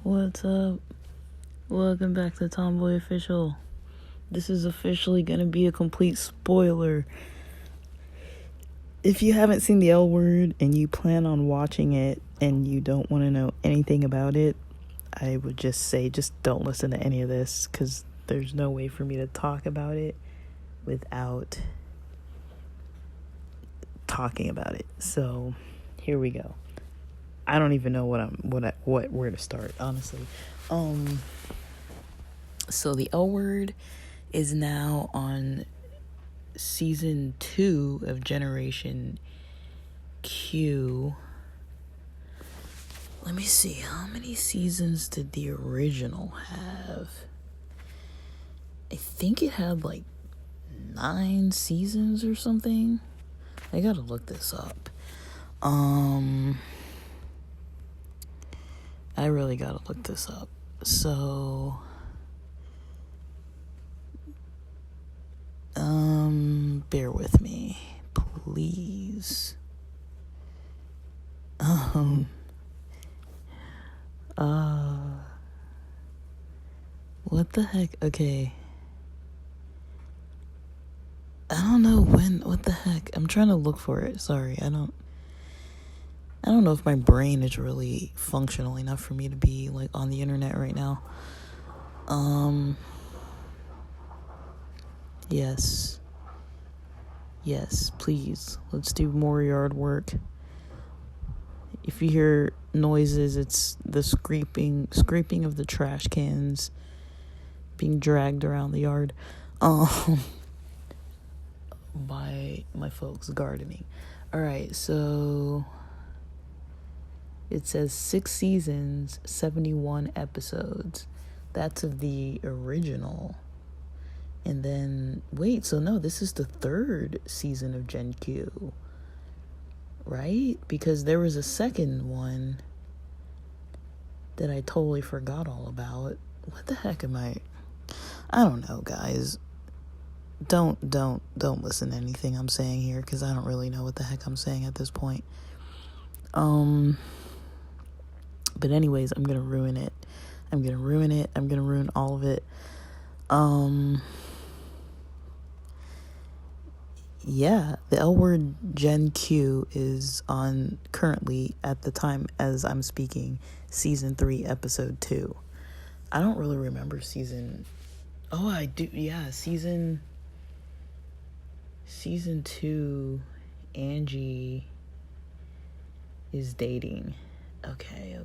What's up? Welcome back to Tomboy Official. This is officially gonna be a complete spoiler. If you haven't seen the L Word and you plan on watching it and you don't want to know anything about it, I would just say just don't listen to any of this, because there's no way for me to talk about it without talking about it. So here we go. I don't even know where to start, honestly. So the L Word is now on season 2 of Generation Q. Let me see, how many seasons did the original have? I think it had like 9 seasons or something. I gotta look this up. I really gotta look this up. So, bear with me, please. What the heck? Okay. I don't know what the heck? I'm trying to look for it. Sorry, I don't know if my brain is really functional enough for me to be like on the internet right now. Yes, please. Let's do more yard work. If you hear noises, it's the scraping of the trash cans being dragged around the yard by my folks gardening. Alright, so it says 6 seasons, 71 episodes. That's of the original. And then, wait, so no, this is the 3rd season of Gen Q, right? Because there was a second one that I totally forgot all about. What the heck am I don't know, guys. Don't listen to anything I'm saying here, because I don't really know what the heck I'm saying at this point. But anyways, I'm gonna ruin it. I'm gonna ruin all of it. Yeah, the L Word Gen Q is on currently, at the time as I'm speaking, season 3, episode 2. I don't really remember season. Oh, I do. Yeah, season 2. Angie is dating. Okay.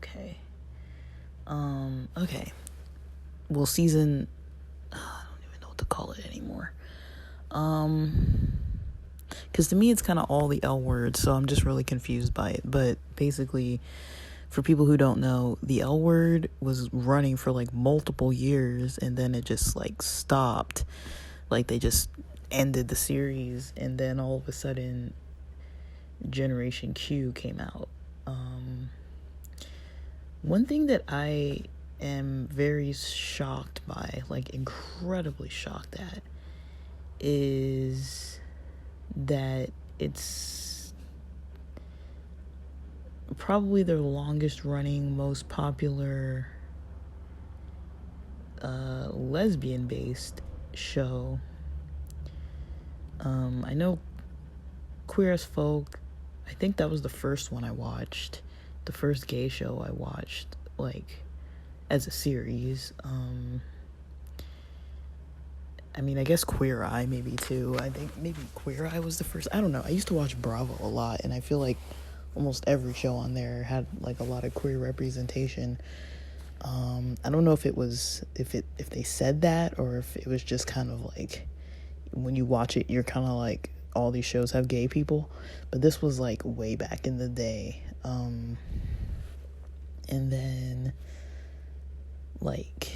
Okay. Well, season. I don't even know what to call it anymore. Because to me it's kind of all the L Word, so I'm just really confused by it. But basically, for people who don't know, the L Word was running for like multiple years, and then it just like stopped. Like they just ended the series, and then all of a sudden Generation Q came out. One thing that I am very shocked by, like incredibly shocked at, is that it's probably their longest running, most popular lesbian based show. I know Queer as Folk, I think that was the first one I watched, the first gay show I watched, like, as a series. I mean, I guess Queer Eye maybe too. I think maybe Queer Eye was the first. I don't know. I used to watch Bravo a lot, and I feel like almost every show on there had like a lot of queer representation. I don't know if it was if they said that, or if it was just kind of like when you watch it, you're kind of like, all these shows have gay people, but this was like way back in the day. And then like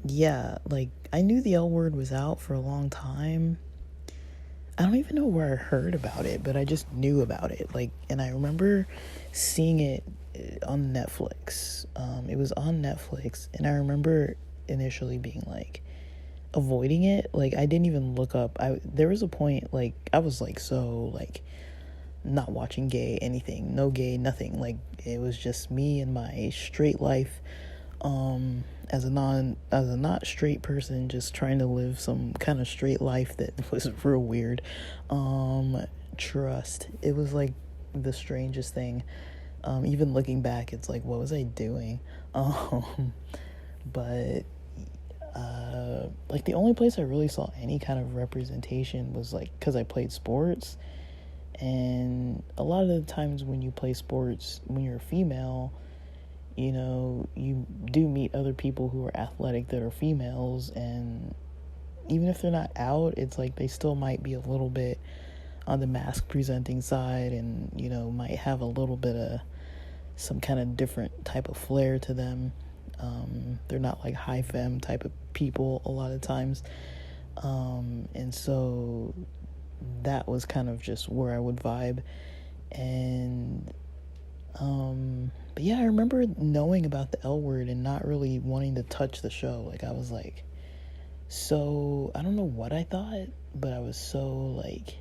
yeah, like I knew the L Word was out for a long time. I don't even know where I heard about it, but I just knew about it. Like, and I remember seeing it on Netflix. It was on Netflix, and I remember initially being like avoiding it. Like, I didn't even look up. There was a point, like, I was like so like not watching gay anything, no gay nothing. Like, it was just me and my straight life, as a not straight person, just trying to live some kind of straight life that was real weird. Trust, it was like the strangest thing. Even looking back, it's like, what was I doing? But like, the only place I really saw any kind of representation was like because I played sports, and a lot of the times when you play sports, when you're a female, you know, you do meet other people who are athletic that are females, and even if they're not out, it's like they still might be a little bit on the mask presenting side, and, you know, might have a little bit of some kind of different type of flair to them. They're not like high femme type of people a lot of times. And so that was kind of just where I would vibe. And but yeah, I remember knowing about the L Word and not really wanting to touch the show. Like, I was like, so I don't know what I thought, but I was so like,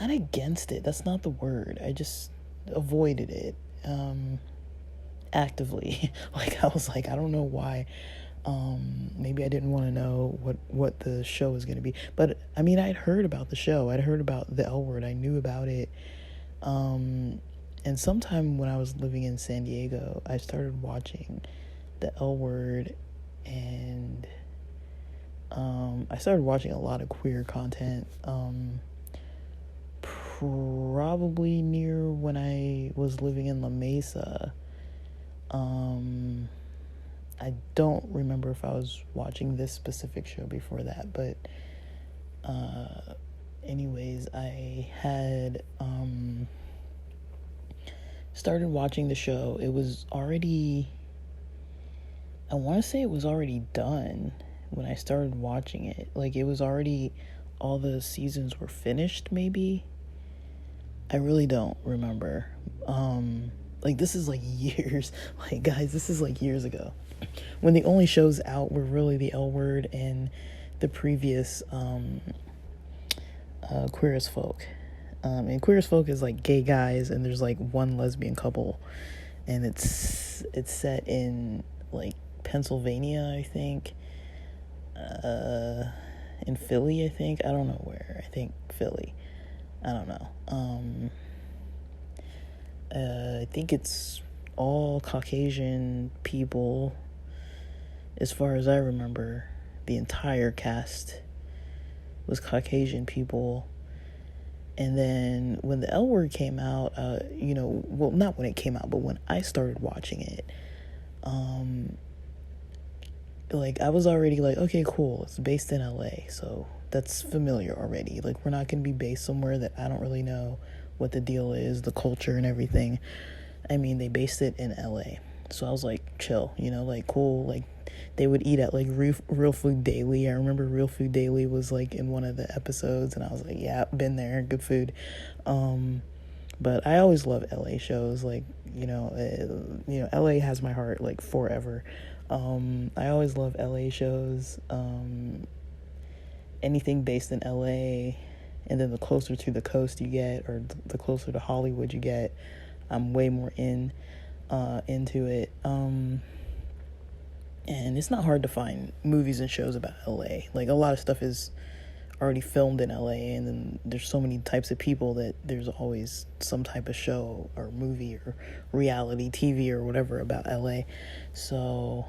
not against it, that's not the word, I just avoided it actively. Like, I was like, I don't know why. Maybe I didn't want to know what the show was going to be, but I mean, I'd heard about the show, I'd heard about the L Word, I knew about it. And sometime when I was living in San Diego, I started watching the L Word, and I started watching a lot of queer content, probably near when I was living in La Mesa. I don't remember if I was watching this specific show before that, but anyways, I had started watching the show. It was already, I want to say it was already done when I started watching it. Like, it was already, all the seasons were finished, maybe. I really don't remember. Like, this is like years, like, guys, this is like years ago, when the only shows out were really the L Word and the previous Queer as Folk. And Queer as Folk is like gay guys, and there's like one lesbian couple, and it's set in like Pennsylvania, I think, in Philly, I think, I don't know where, I think Philly, I don't know. I think it's all Caucasian people, as far as I remember. The entire cast was Caucasian people. And then when the L Word came out, you know, well, not when it came out, but when I started watching it, like, I was already like, okay, cool, it's based in LA, so that's familiar already. Like, we're not going to be based somewhere that I don't really know what the deal is, the culture and everything. I mean, they based it in LA, so I was like, chill, you know, like, cool. Like, they would eat at like Real Food Daily. I remember Real Food Daily was like in one of the episodes, and I was like, yeah, been there, good food. But I always love LA shows, like, you know, LA has my heart like forever. I always love LA shows, anything based in LA, and then the closer to the coast you get, or the closer to Hollywood you get, I'm way more into it. And it's not hard to find movies and shows about LA. Like, a lot of stuff is already filmed in LA, and then there's so many types of people that there's always some type of show or movie or reality TV or whatever about LA. So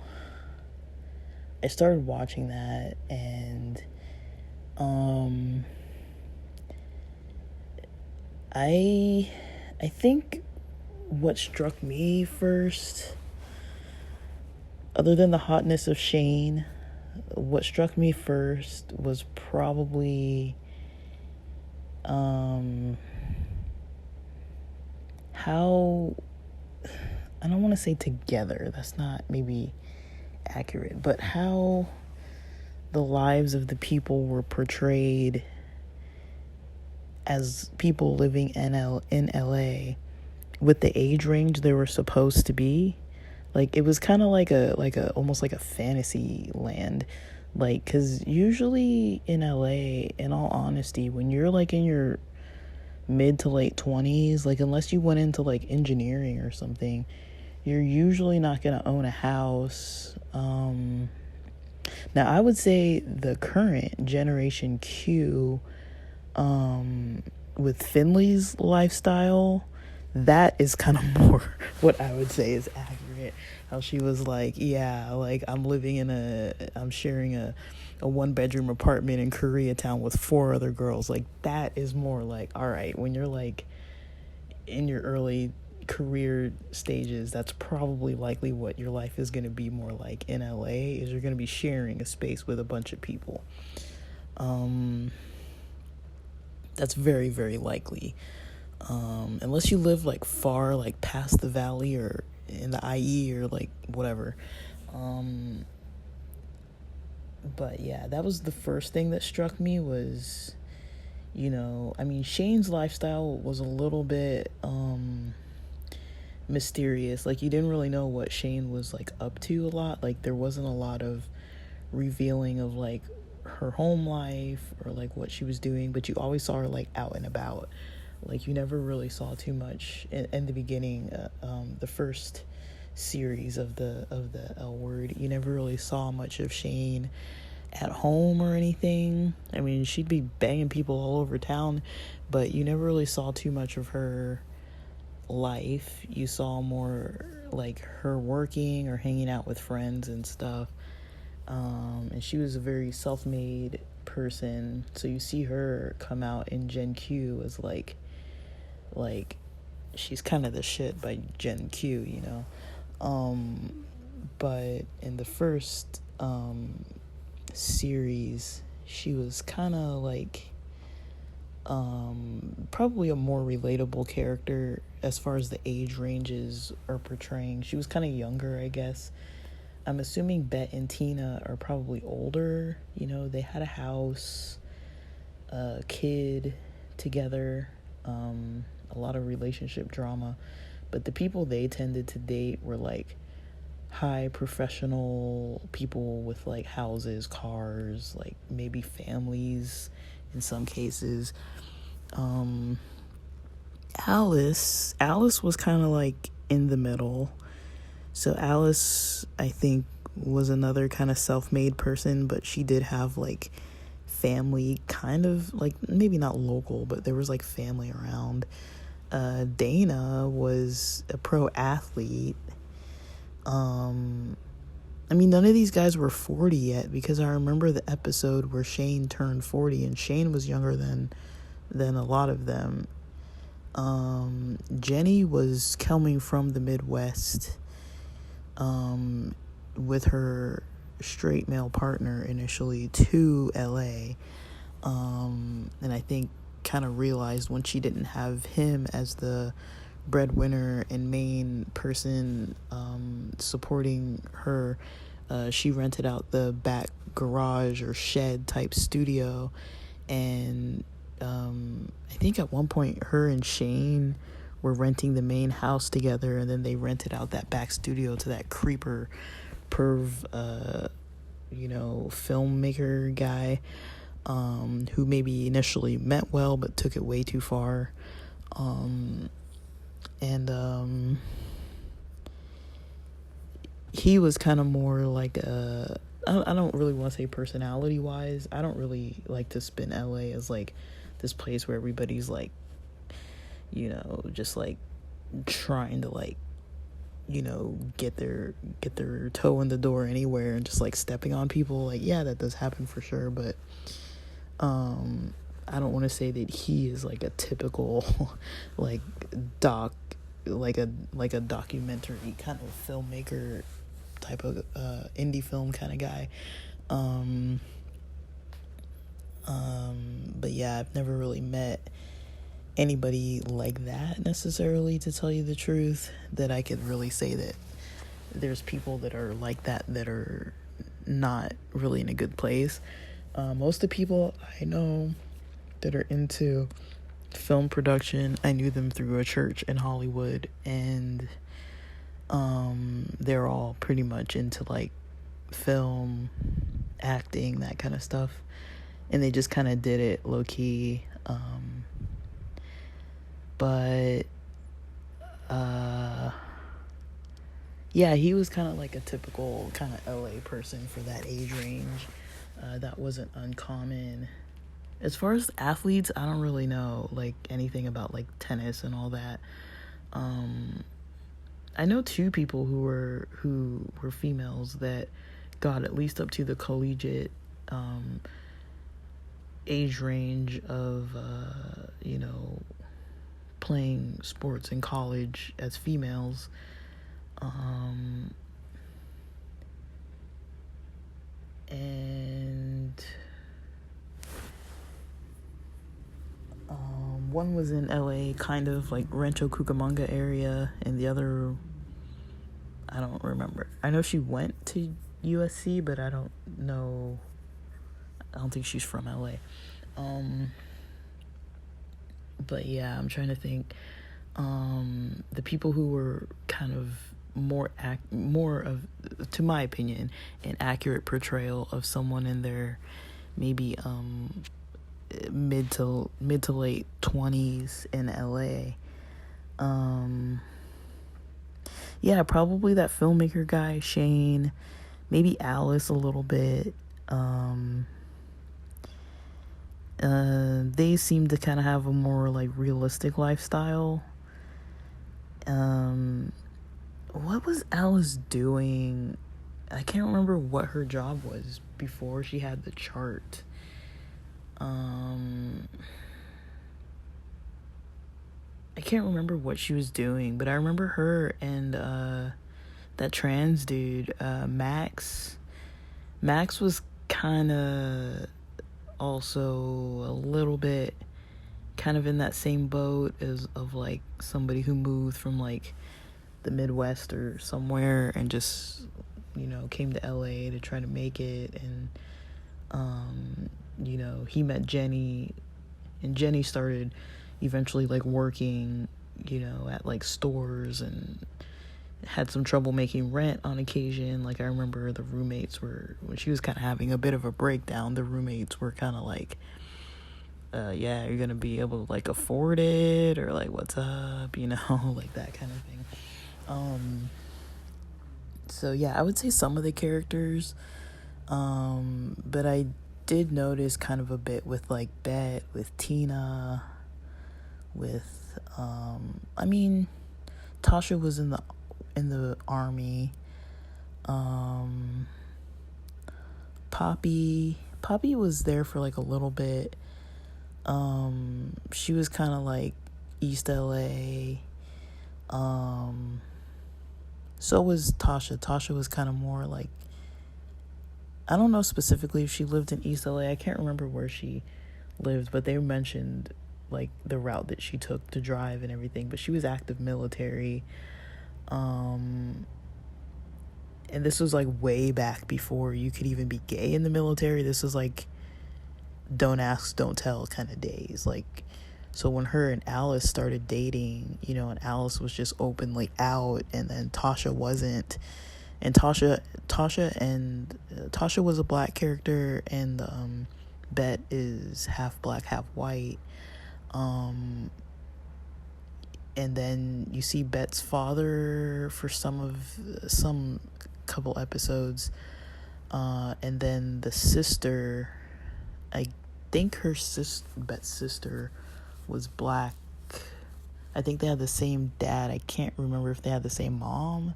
I started watching that, and I think what struck me first, other than the hotness of Shane, what struck me first was probably how, I don't want to say together, that's not maybe accurate, but how the lives of the people were portrayed as people living in LA with the age range they were supposed to be. Like, it was kind of like a almost like a fantasy land. Like, because usually in LA, in all honesty, when you're like in your mid to late 20s, like unless you went into like engineering or something, you're usually not going to own a house. Now I would say the current generation Q, with Finley's lifestyle, that is kind of more what I would say is accurate. How she was like, yeah, like I'm sharing a 1-bedroom apartment in Koreatown with 4 other girls. Like that is more like, all right, when you're like in your early career stages, that's probably likely what your life is going to be more like in LA, is you're going to be sharing a space with a bunch of people. That's very, very likely. Unless you live like far, like past the valley or in the IE or like whatever. But yeah, that was the first thing that struck me was, I mean, Shane's lifestyle was a little bit mysterious. Like you didn't really know what Shane was like up to a lot. Like there wasn't a lot of revealing of like her home life or like what she was doing, but you always saw her like out and about. Like you never really saw too much in the beginning. The first series of the L Word, you never really saw much of Shane at home or anything. I mean, she'd be banging people all over town, but you never really saw too much of her life. You saw more like her working or hanging out with friends and stuff. And she was a very self-made person, so you see her come out in Gen Q as like she's kind of the shit by Gen Q, but in the first series, she was kind of like probably a more relatable character as far as the age ranges are portraying. She was kind of younger, I guess. I'm assuming Bet and Tina are probably older. They had a house, a kid together, a lot of relationship drama. But the people they tended to date were like high professional people with like houses, cars, like maybe families in some cases. Alice was kind of like in the middle. So Alice, I think, was another kind of self-made person, but she did have like family, kind of like, maybe not local, but there was like family around. Dana was a pro athlete. I mean, none of these guys were 40 yet, because I remember the episode where Shane turned 40, and Shane was younger than a lot of them. Jenny was coming from the Midwest, with her straight male partner initially to LA, and I think kind of realized when she didn't have him as the breadwinner and main person supporting her, she rented out the back garage or shed type studio, and I think at one point her and Shane were renting the main house together, and then they rented out that back studio to that creeper perv filmmaker guy, who maybe initially meant well but took it way too far. He was kind of more like I don't really want to say personality wise, I don't really like to spin LA as like this place where everybody's like, just like trying to like, get their toe in the door anywhere and just like stepping on people. Like, yeah, that does happen for sure, but I don't want to say that he is like a typical like a documentary kind of filmmaker type of indie film kind of guy. But yeah, I've never really met anybody like that necessarily, to tell you the truth, that I could really say that there's people that are like that are not really in a good place. Most of the people I know that are into film production, I knew them through a church in Hollywood, and they're all pretty much into like film, acting, that kind of stuff, and they just kind of did it low-key. But yeah, he was kind of like a typical kind of LA person for that age range. That wasn't uncommon. As far as athletes, I don't really know like anything about like tennis and all that. I know two people who were females that got at least up to the collegiate age range of playing sports in college as females. And one was in LA, kind of like Rancho Cucamonga area, and the other, I don't remember. I know she went to USC, but I don't know. I don't think she's from LA. But yeah, I'm trying to think. The people who were kind of more of, to my opinion, an accurate portrayal of someone in their maybe mid to late 20s in LA. Yeah, probably that filmmaker guy, Shane, maybe Alice a little bit. They seem to kind of have a more like realistic lifestyle. What was Alice doing? I can't remember what her job was before she had the chart. I can't remember what she was doing, but I remember her and that trans dude, Max. Max was kind of also a little bit kind of in that same boat as of like somebody who moved from like the Midwest or somewhere and just came to LA to try to make it. And he met Jenny, and Jenny started eventually like working at like stores and had some trouble making rent on occasion. Like I remember the roommates were, when she was kind of having a bit of a breakdown, the roommates were kind of like, yeah, you're gonna be able to like afford it, or like what's up, like that kind of thing. So yeah, I would say some of the characters, but I did notice kind of a bit with like Bet, with Tina, with Tasha was in the army. Poppy was there for like a little bit. She was kind of like East LA. So was Tasha. Tasha was kind of more like, I don't know specifically if she lived in East LA. I can't remember where she lived, but they mentioned like the route that she took to drive and everything. But she was active military. And this was like way back before you could even be gay in the military. This was like don't ask, don't tell kind of days. Like, so when her and Alice started dating, and Alice was just openly out, and then Tasha wasn't, and Tasha was a black character, and Bet is half black, half white. And then you see Bet's father for some couple episodes, and then the sister, I think Bet's sister was black. I think they had the same dad. I can't remember if they had the same mom.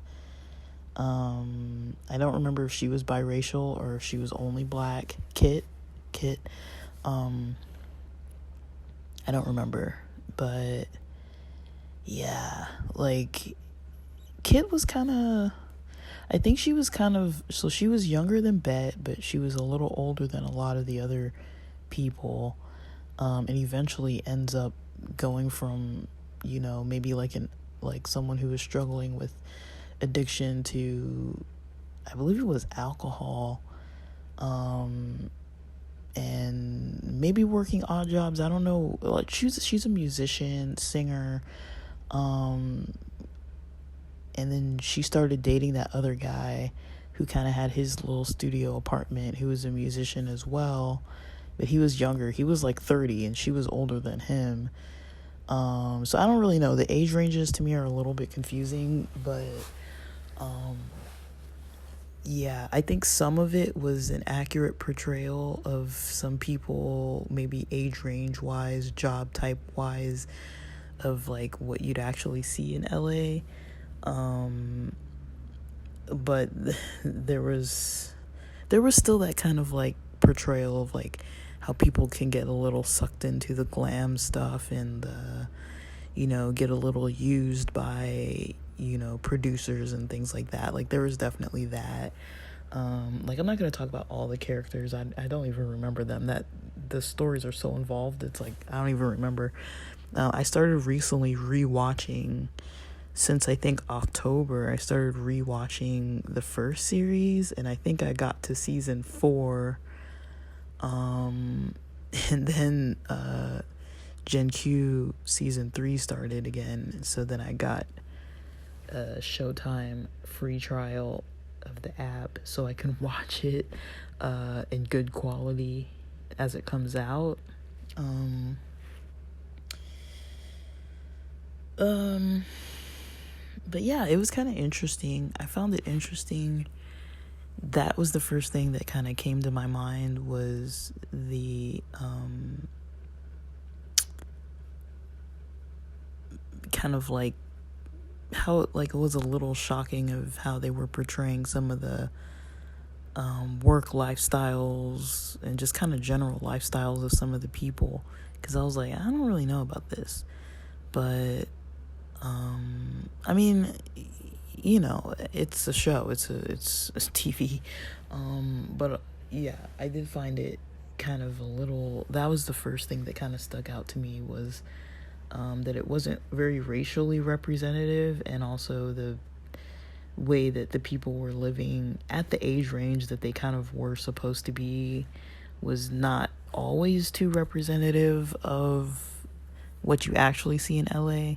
I don't remember if she was biracial or if she was only black. Kit. I don't remember, but yeah, like Kit was kind of, I think she was kind of, so she was younger than Bet, but she was a little older than a lot of the other people, and eventually ends up going from, maybe like someone who was struggling with addiction to, I believe it was alcohol, and maybe working odd jobs. I don't know. Like she's a musician, singer, and then she started dating that other guy who kind of had his little studio apartment, who was a musician as well, but he was younger. He was like 30 and she was older than him. So I don't really know. The age ranges to me are a little bit confusing, but yeah, I think some of it was an accurate portrayal of some people, maybe age range wise, job type wise, of like what you'd actually see in LA. But there was still that kind of like portrayal of like how people can get a little sucked into the glam stuff and get a little used by producers and things like that. Like there was definitely that. Like I'm not gonna talk about all the characters. I don't even remember them. That the stories are so involved. It's like I don't even remember. I started recently rewatching. Since I think October, I started rewatching the first series, and I think I got to season 4. And then Gen Q season 3 started again. So then I got a Showtime free trial of the app so I can watch it in good quality as it comes out. But yeah, it was kind of interesting. I found it interesting. That was the first thing that kind of came to my mind, was the kind of like how it was a little shocking of how they were portraying some of the work lifestyles and just kind of general lifestyles of some of the people, because I was like, I don't really know about this, but I mean, it's a show, it's a TV, but yeah, I did find it kind of a little. That was the first thing that kind of stuck out to me, was that it wasn't very racially representative, and also the way that the people were living at the age range that they kind of were supposed to be was not always too representative of what you actually see in LA.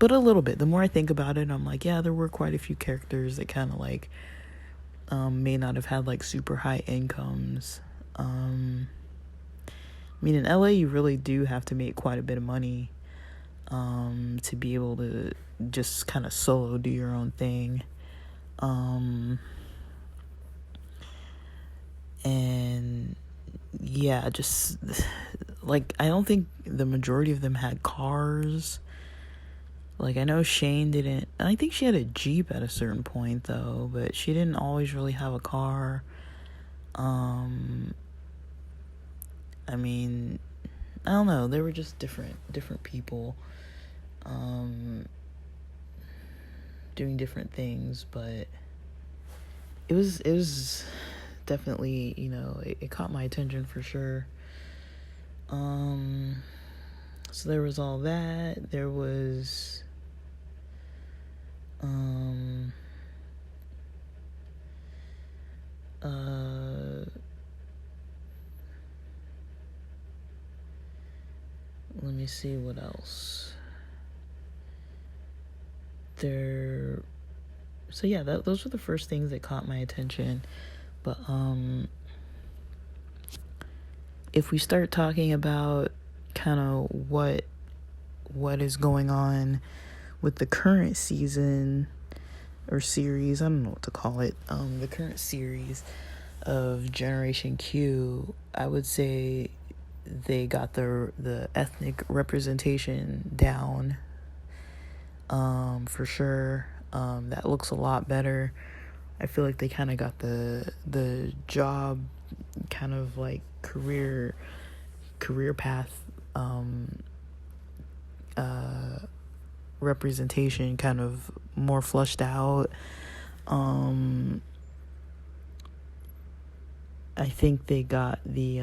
But a little bit. The more I think about it, I'm like, yeah, there were quite a few characters that kind of like may not have had like super high incomes. I mean, in LA, you really do have to make quite a bit of money to be able to just kind of solo do your own thing. And yeah, just like, I don't think the majority of them had cars. Like, I know Shane didn't. I think she had a Jeep at a certain point, though, but she didn't always really have a car. I mean, I don't know. They were just different people, doing different things, but it was definitely, it caught my attention for sure. So there was all that. There was let me see what else. So yeah, those were the first things that caught my attention. But if we start talking about kind of what is going on with the current season or series, I don't know what to call it, the current series of Generation Q, I would say they got the ethnic representation down, for sure. That looks a lot better. I feel like they kind of got the job kind of like career path representation kind of more flushed out. I think they got the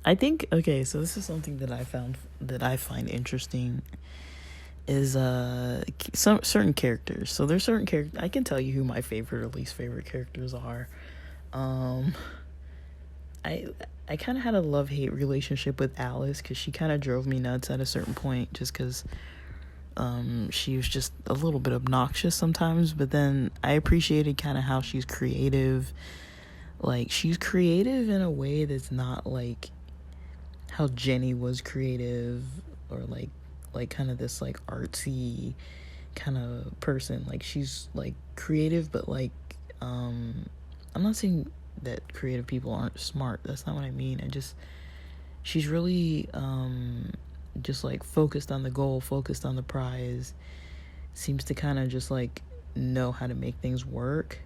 I think, okay, so this is something that I find interesting, is some certain characters. So there's certain characters, I can tell you who my favorite or least favorite characters are. I kind of had a love-hate relationship with Alice because she kind of drove me nuts at a certain point, just because she was just a little bit obnoxious sometimes. But then I appreciated kind of how she's creative. Like, she's creative in a way that's not like how Jenny was creative, or like kind of this like artsy kind of person. Like, she's like creative, but like I'm not saying that creative people aren't smart. That's not what I mean. She's really just like focused on the goal, focused on the prize. Seems to kind of just like know how to make things work.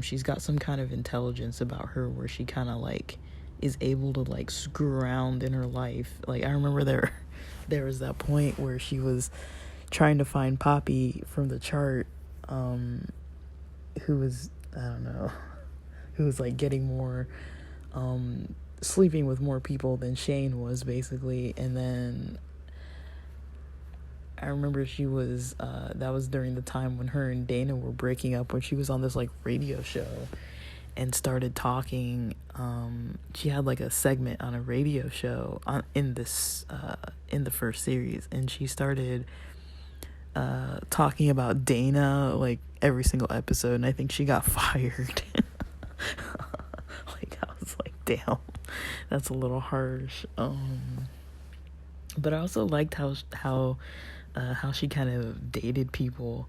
She's got some kind of intelligence about her where she kind of like is able to like screw around in her life. Like, I remember there was that point where she was trying to find Poppy from the chart, who was, I don't know, who was like getting more, sleeping with more people than Shane was, basically. And then I remember she was, that was during the time when her and Dana were breaking up, when she was on this like radio show and started talking. She had like a segment on a radio show in the first series, and she started talking about Dana like every single episode, and I think she got fired. Like, I was like, damn, that's a little harsh. But I also liked how she kind of dated people.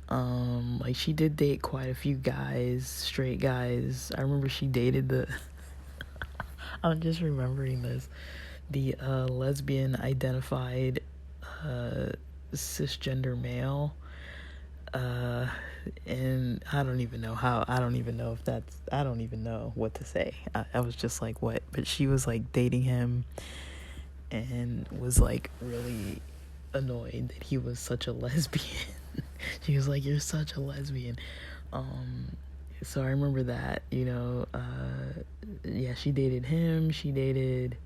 Like, she did date quite a few guys, straight guys. I remember she dated I'm just remembering this, the lesbian identified cisgender male. And I don't even know what to say. I was just like, what? But she was like dating him and was like really annoyed that he was such a lesbian. She was like, you're such a lesbian. So I remember that, yeah, she dated him. She dated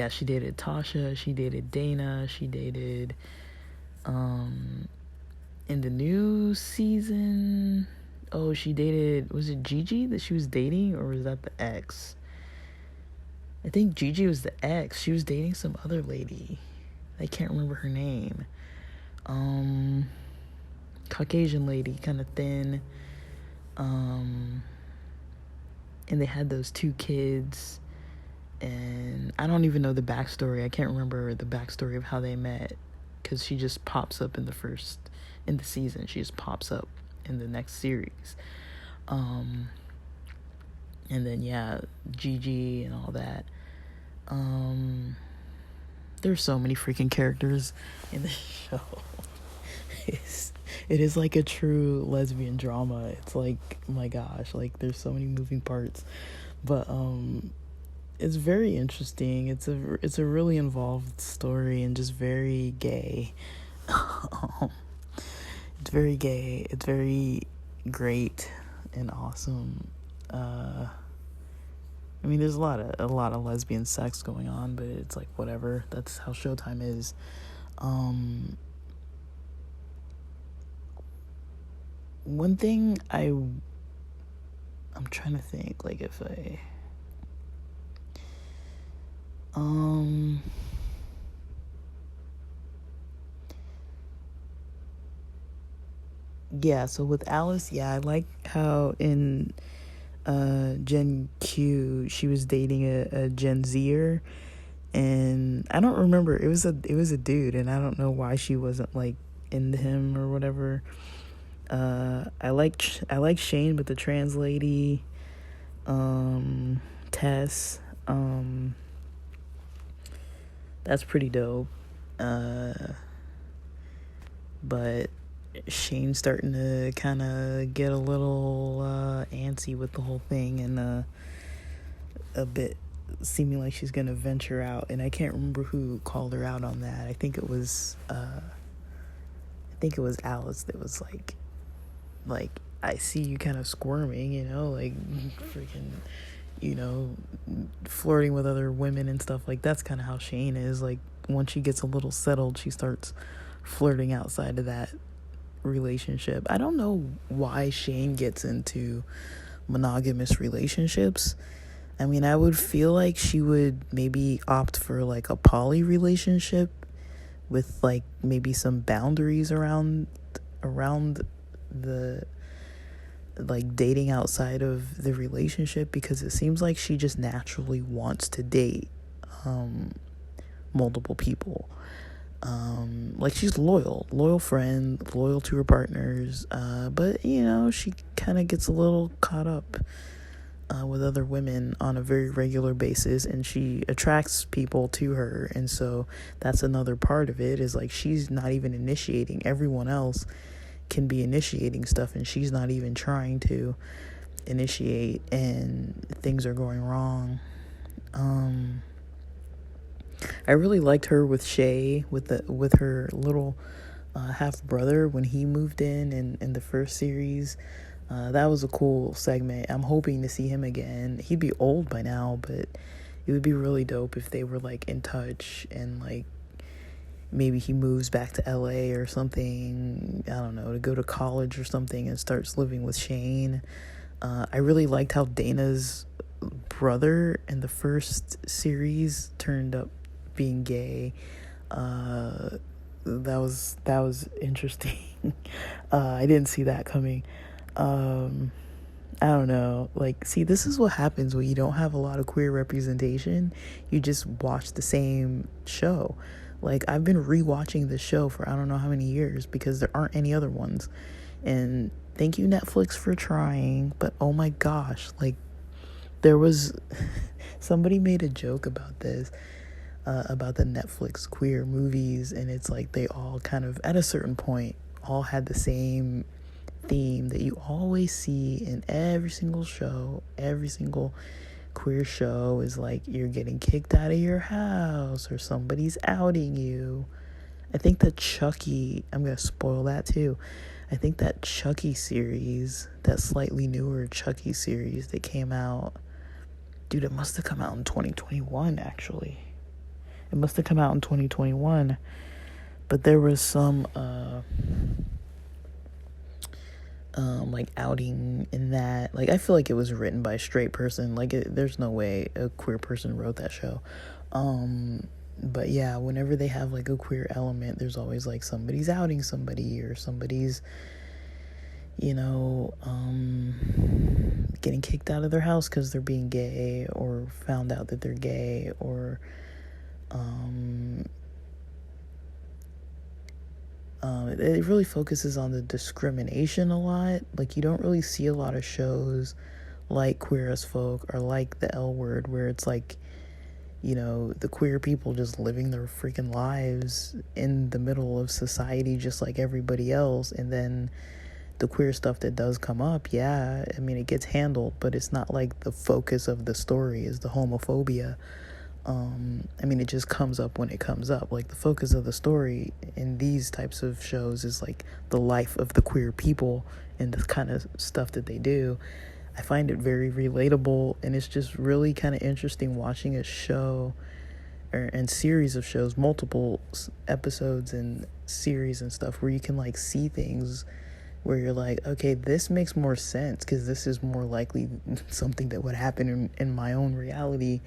she dated Tasha, she dated Dana, she dated in the new season, she dated, was it Gigi that she was dating, or was that the ex? I think Gigi was the ex. She was dating some other lady. I can't remember her name. Caucasian lady, kind of thin. And they had those 2 kids. And I don't even know the backstory. I can't remember the backstory of how they met, because she just pops up in the season. She just pops up in the next series. And then, yeah, Gigi and all that. There's so many freaking characters in the show. It is like a true lesbian drama. It's like, oh my gosh, like, there's so many moving parts. But it's very interesting. It's a really involved story, and just very gay. It's very gay. It's very great and awesome. I mean, there's a lot of lesbian sex going on, but it's like, whatever. That's how Showtime is. One thing I'm trying to think, like, if I yeah, so with Alice, yeah, I like how in Gen Q she was dating a Gen Zer, and I don't remember, it was a dude, and I don't know why she wasn't like into him or whatever. I like Shane with the trans lady, Tess. That's pretty dope. But Shane's starting to kind of get a little antsy with the whole thing, and a bit seeming like she's gonna venture out. And I can't remember who called her out on that. I think it was Alice that was like, I see you kind of squirming, like, freaking, flirting with other women and stuff. Like, that's kind of how Shane is. Like, once she gets a little settled, she starts flirting outside of that relationship. I don't know why Shane gets into monogamous relationships. I mean, I would feel like she would maybe opt for like a poly relationship with like maybe some boundaries around the like dating outside of the relationship, because it seems like she just naturally wants to date multiple people. Like she's loyal friend, loyal to her partners, but you know, she kind of gets a little caught up with other women on a very regular basis, and she attracts people to her. And so that's another part of it, is like she's not even initiating. Everyone else can be initiating stuff, and she's not even trying to initiate, and things are going wrong. I really liked her with Shay, with her little half brother when he moved in the first series. That was a cool segment. I'm hoping to see him again. He'd be old by now, but it would be really dope if they were like in touch, and like maybe he moves back to LA or something, I don't know, to go to college or something, and starts living with Shane. I really liked how Dana's brother in the first series turned up being gay. That was interesting. I didn't see that coming. I don't know. Like, see, this is what happens when you don't have a lot of queer representation. You just watch the same show. Like, I've been rewatching this show for I don't know how many years because there aren't any other ones. And thank you, Netflix, for trying. But oh my gosh, like, there was somebody made a joke about this, about the Netflix queer movies, and it's like they all kind of at a certain point all had the same theme that you always see in every single show. Every single queer show is like you're getting kicked out of your house or somebody's outing you. I think that Chucky, I'm gonna spoil that too. I think that Chucky series, that slightly newer Chucky series that came out, dude, it must have come out in 2021 actually. It must have come out in 2021. But there was some like outing in that. Like, I feel like it was written by a straight person. Like, there's no way a queer person wrote that show. But yeah, whenever they have like a queer element, there's always like somebody's outing somebody, or somebody's, you know, getting kicked out of their house because they're being gay, or found out that they're gay, or it really focuses on the discrimination a lot. Like, you don't really see a lot of shows like Queer as Folk or like The L Word, where it's like, you know, the queer people just living their freaking lives in the middle of society just like everybody else. And then the queer stuff that does come up, yeah, I mean, it gets handled, but it's not like the focus of the story is the homophobia. I mean, it just comes up when it comes up. Like, the focus of the story in these types of shows is like the life of the queer people and the kind of stuff that they do. I find it very relatable, and it's just really kind of interesting watching a show and series of shows, multiple episodes and series and stuff, where you can like see things where you're like, okay, this makes more sense because this is more likely something that would happen in my own reality.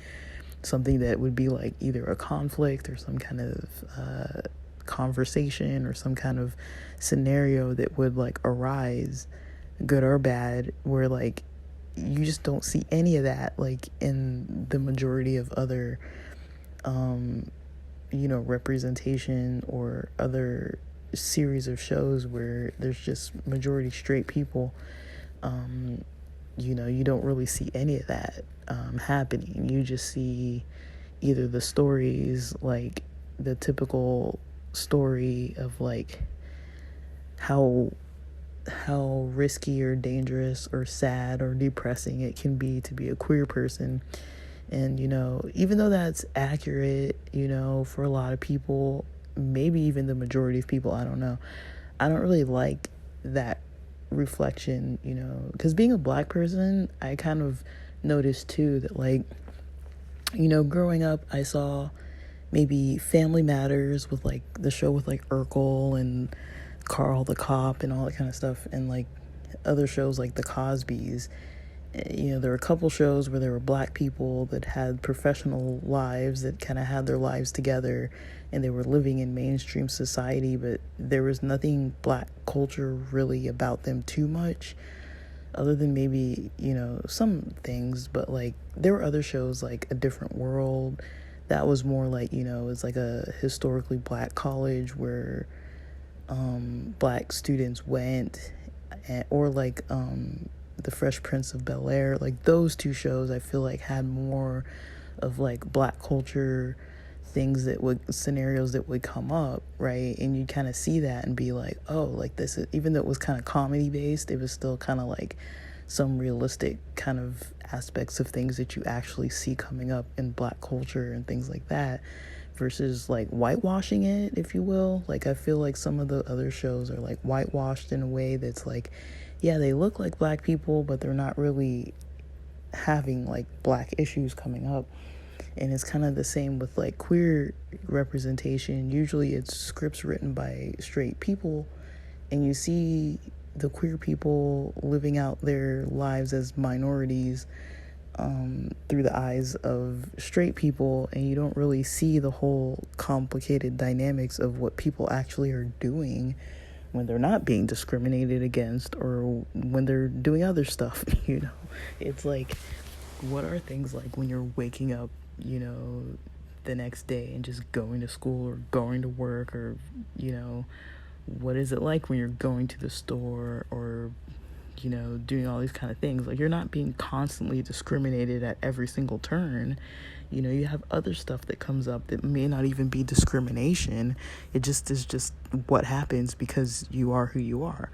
Something that would be like either a conflict or some kind of conversation or some kind of scenario that would like arise, good or bad, where like you just don't see any of that like in the majority of other you know, representation or other series of shows where there's just majority straight people. You know, you don't really see any of that happening. You just see either the stories, like the typical story of like how risky or dangerous or sad or depressing it can be to be a queer person. And, you know, even though that's accurate, you know, for a lot of people, maybe even the majority of people, I don't know, I don't really like that reflection, you know, because being a black person, I kind of noticed too that, like, you know, growing up, I saw maybe Family Matters with like the show with like Urkel and Carl the Cop and all that kind of stuff, and like other shows like The Cosbys, there were a couple shows where there were black people that had professional lives that kind of had their lives together and they were living in mainstream society, but there was nothing black culture really about them too much, other than maybe, some things. But like there were other shows like A Different World that was more like, it's like a historically black college where black students went, or like The Fresh Prince of Bel-Air. Like those two shows I feel like had more of like black culture things, scenarios that would come up, right? And you kind of see that and be like, oh, like this is, even though it was kind of comedy based, it was still kind of like some realistic kind of aspects of things that you actually see coming up in black culture and things like that, versus like whitewashing it, if you will. Like I feel like some of the other shows are like whitewashed in a way that's like, yeah, they look like black people, but they're not really having like black issues coming up. And it's kind of the same with like queer representation. Usually it's scripts written by straight people, and you see the queer people living out their lives as minorities through the eyes of straight people, and you don't really see the whole complicated dynamics of what people actually are doing when they're not being discriminated against, or when they're doing other stuff. It's like, what are things like when you're waking up the next day and just going to school or going to work, or what is it like when you're going to the store, or doing all these kind of things? Like, you're not being constantly discriminated at every single turn. You have other stuff that comes up that may not even be discrimination. It just is just what happens because you are who you are.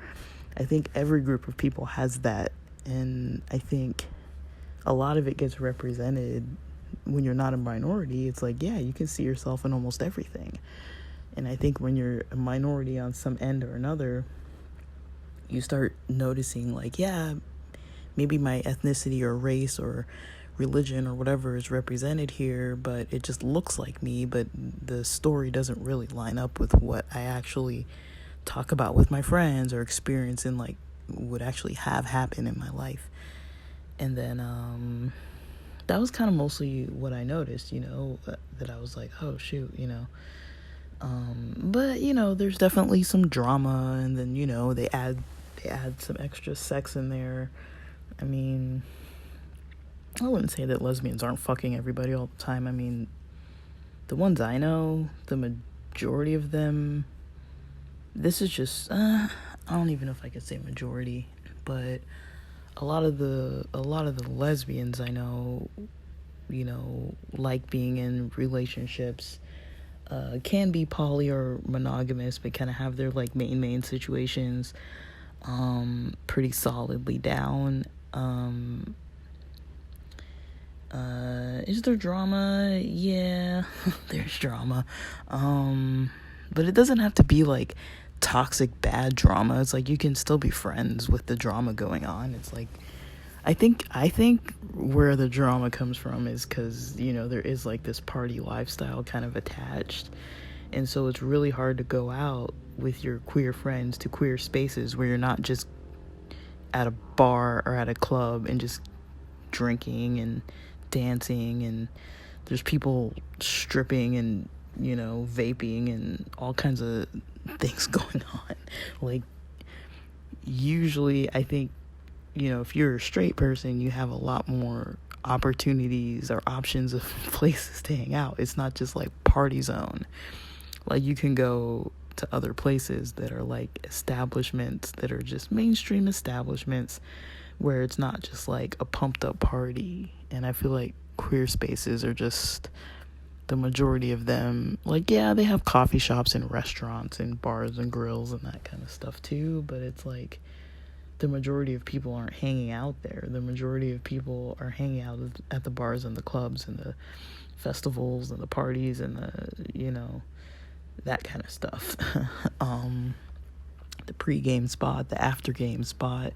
I think every group of people has that, and I think a lot of it gets represented when you're not a minority. It's like, yeah, you can see yourself in almost everything. And I think when you're a minority on some end or another, you start noticing like, yeah, maybe my ethnicity or race or religion or whatever is represented here, but it just looks like me, but the story doesn't really line up with what I actually talk about with my friends or experience in like would actually have happened in my life. And then that was kind of mostly what I noticed, that I was like, oh shoot, but there's definitely some drama, and then they add some extra sex in there. I mean, I wouldn't say that lesbians aren't fucking everybody all the time. I mean, the ones I know, the majority of them, this is just I don't even know if I could say majority, but a lot of the lesbians I know, like being in relationships, can be poly or monogamous, but kind of have their like main situations pretty solidly down. Is there drama? Yeah, there's drama. But it doesn't have to be like toxic bad drama. It's like you can still be friends with the drama going on. It's like, I think where the drama comes from is because there is like this party lifestyle kind of attached, and so it's really hard to go out with your queer friends to queer spaces where you're not just at a bar or at a club and just drinking and dancing, and there's people stripping and vaping and all kinds of things going on. Like, usually I think if you're a straight person, you have a lot more opportunities or options of places to hang out. It's not just like party zone. Like, you can go to other places that are like establishments that are just mainstream establishments where it's not just like a pumped up party. And I feel like queer spaces are just, the majority of them, like, yeah, they have coffee shops and restaurants and bars and grills and that kind of stuff too, but it's like the majority of people aren't hanging out there. The majority of people are hanging out at the bars and the clubs and the festivals and the parties and the that kind of stuff. The pre-game spot, the after-game spot,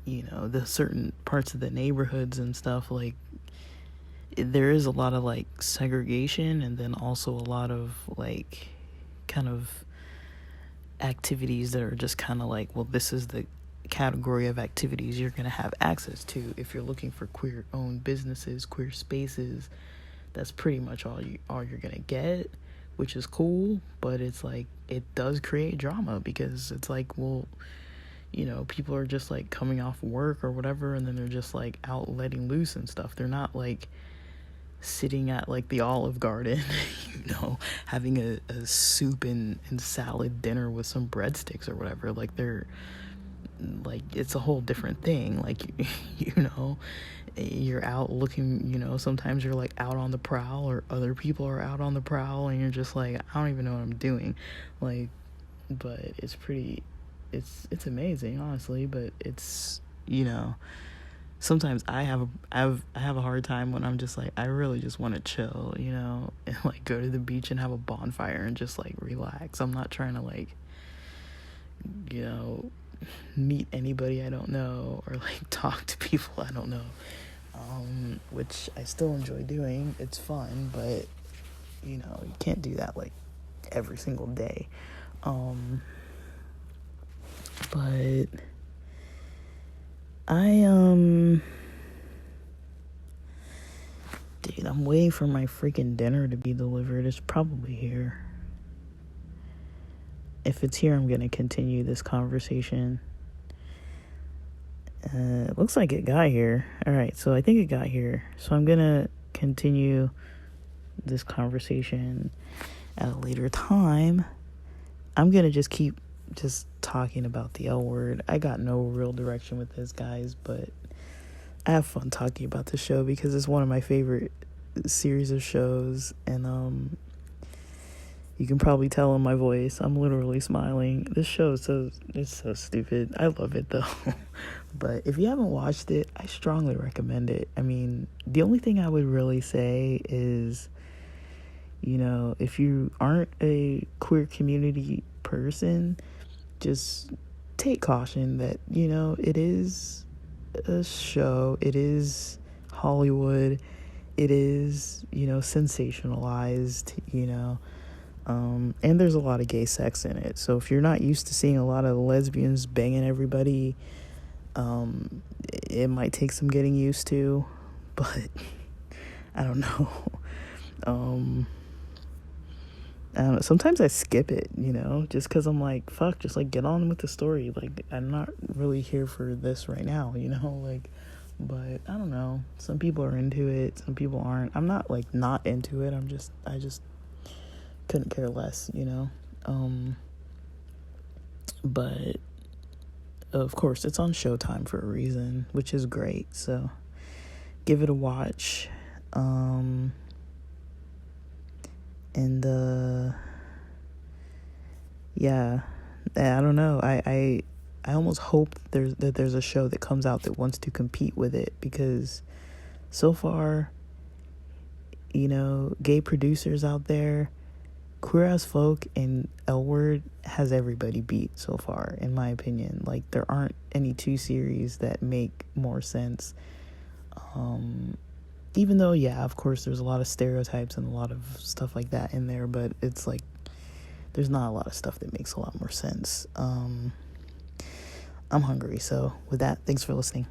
the certain parts of the neighborhoods and stuff. Like, there is a lot of like segregation, and then also a lot of like kind of activities that are just kind of like, well, this is the category of activities you're going to have access to. If you're looking for queer owned businesses, queer spaces, that's pretty much all you're going to get, which is cool. But it's like, it does create drama, because it's like, well, you know, people are just like coming off work or whatever, and then they're just like out letting loose and stuff. They're not like sitting at like the Olive Garden, you know, having a soup and salad dinner with some breadsticks or whatever. Like, they're like, it's a whole different thing. Like, you know, you're out looking, you know, sometimes you're like out on the prowl, or other people are out on the prowl, and you're just like, I don't even know what I'm doing. Like, but it's pretty, it's amazing, honestly. But it's, you know, sometimes I have a hard time when I'm just like, I really just want to chill, you know, and like go to the beach and have a bonfire and just like relax. I'm not trying to like, you know, meet anybody I don't know, or like talk to people I don't know, which I still enjoy doing. It's fun, but you know, you can't do that like every single day. But dude, I'm waiting for my freaking dinner to be delivered. It's probably here. If it's here, I'm gonna continue this conversation. It looks like it got here. Alright, so I think it got here. So I'm gonna continue this conversation at a later time. I'm gonna just keep just talking about the L Word. I got no real direction with this, guys, but I have fun talking about the show because it's one of my favorite series of shows, and you can probably tell in my voice, I'm literally smiling. This show is it's so stupid. I love it though. But if you haven't watched it, I strongly recommend it. I mean, the only thing I would really say is, you know, if you aren't a queer community person, just take caution that, you know, it is a show, it is Hollywood, it is, you know, sensationalized, you know, and there's a lot of gay sex in it. So if you're not used to seeing a lot of lesbians banging everybody, it might take some getting used to, but I don't know. I don't know. Sometimes I skip it, you know, just because I'm like, fuck, just like get on with the story. Like, I'm not really here for this right now, you know, like, but I don't know. Some people are into it, some people aren't. I'm not like not into it. I just couldn't care less, you know. But of course, it's on Showtime for a reason, which is great. So give it a watch. Yeah, I don't know. I almost hope there's a show that comes out that wants to compete with it, because so far, you know, gay producers out there, Queer as Folk and L Word has everybody beat so far, in my opinion. Like, there aren't any two series that make more sense. Even though, yeah, of course, there's a lot of stereotypes and a lot of stuff like that in there, but it's like, there's not a lot of stuff that makes a lot more sense. I'm hungry, so with that, thanks for listening.